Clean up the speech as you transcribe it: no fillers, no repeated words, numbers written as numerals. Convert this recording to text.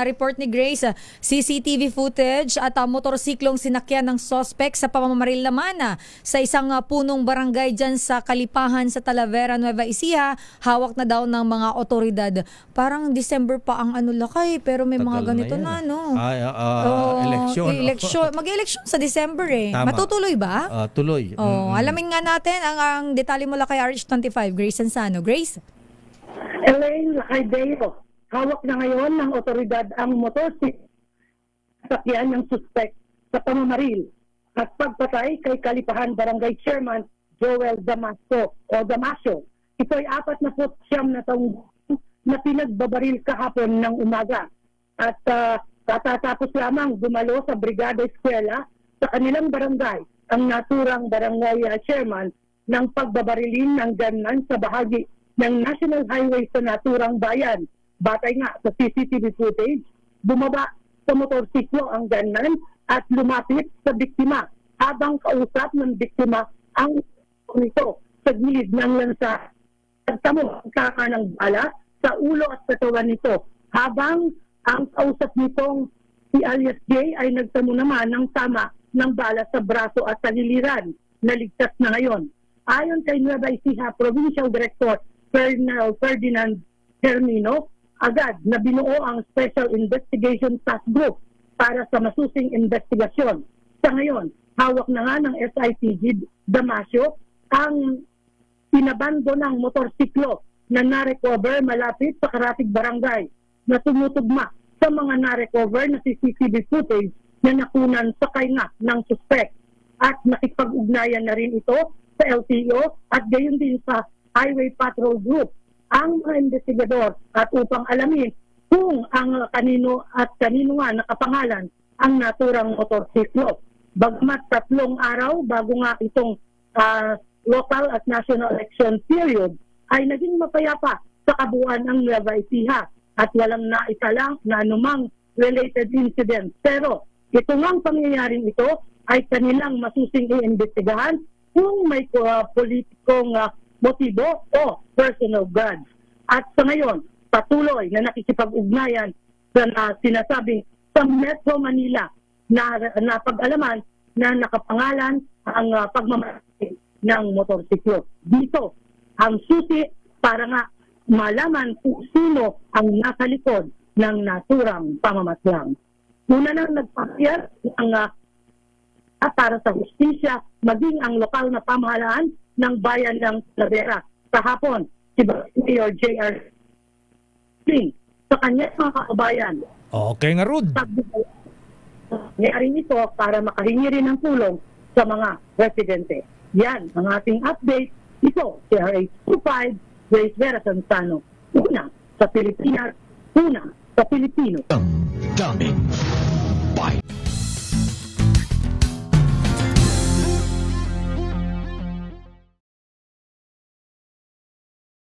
report ni Grace, CCTV footage at motorsiklong sinakyan ng suspect sa pamamaril naman sa isang punong barangay dyan sa Kalipahan sa Talavera, Nueva Ecija. Hawak na daw ng mga otoridad. Parang December pa ang lakay, pero may mga ganito na, no? Eleksyon. Mag-eleksyon sa December Tama. Matutuloy ba? Tuloy. Alamin nga natin ang detalye mula kay RH25, Grace Ansano. Grace? Elaine Lacaydeo, hawak na ngayon ng otoridad ang motorsiklo sakyan ng suspect sa pamamaril at pagpatay kay Kalipahan Barangay Chairman Joel Damasio. Ito ay 49 na taong na pinagbabaril kahapon ng umaga at katatapos lamang dumalo sa Brigada Eskwela sa kanilang barangay ang naturang barangay chairman ng pagbabarilin ng gunman sa bahagi ng National Highway sa naturang bayan. Batay nga sa CCTV footage, bumaba sa motorsiklo ang gunman at lumapit sa biktima habang kausap ng biktima ang nito sa gilid ng lansa. Nagtamo ang kaka ng bala sa ulo at katawan nito habang ang kausap nitong si alias J ay nagtamo naman ng tama ng bala sa braso at taliliran na ligtas na ngayon. Ayon kay Nueva Ecija Provincial Director Colonel Ferdinand Hermino, agad na binuo ang Special Investigation Task Group para sa masusing investigasyon. Sa ngayon, hawak na nga ng SITG Damasio ang pinabando ng motorsiklo na narecover malapit sa Karatig Barangay na tumutugma sa mga narecover na CCTV footage na nakunan sa kainga ng suspect. At nakipag-ugnayan na rin ito sa LTO at gayon din sa Highway Patrol Group ang mga investigador at upang alamin kung ang kanino nga nakapangalan ang naturang motorsiklo. Bagmat 3 araw bago nga itong local at national election period ay naging mapayapa sa kabuuan ng Nueva Ecija at walang naisa lang na anumang related incident. Pero ito ngang pangyayaring ito ay kanilang masusing iimbestigahan kung may politikong motibo o personal grudge. At sa ngayon, patuloy na nakikipag-ugnayan sa sinasabing sa Metro Manila na pag-alaman na nakapangalan ang pagmamaril ng motorsiklo. Dito, ang susi para nga malaman kung sino ang nasa likod ng naturang pamamatlang. Una nang nagpakiyat ang para sa hustisya maging ang lokal na pamahalaan ng bayan ng Talavera. Kahapon, si Mayor J.R. Singh sa kanyang mga kababayan. Okay nga, Rud. Nangyari ito para makahingi rin ng tulong sa mga residente. Yan ang ating update. Ito, si RH25, Grace Ansano. Una sa Pilipinas, una sa Pilipino. Daming Bye.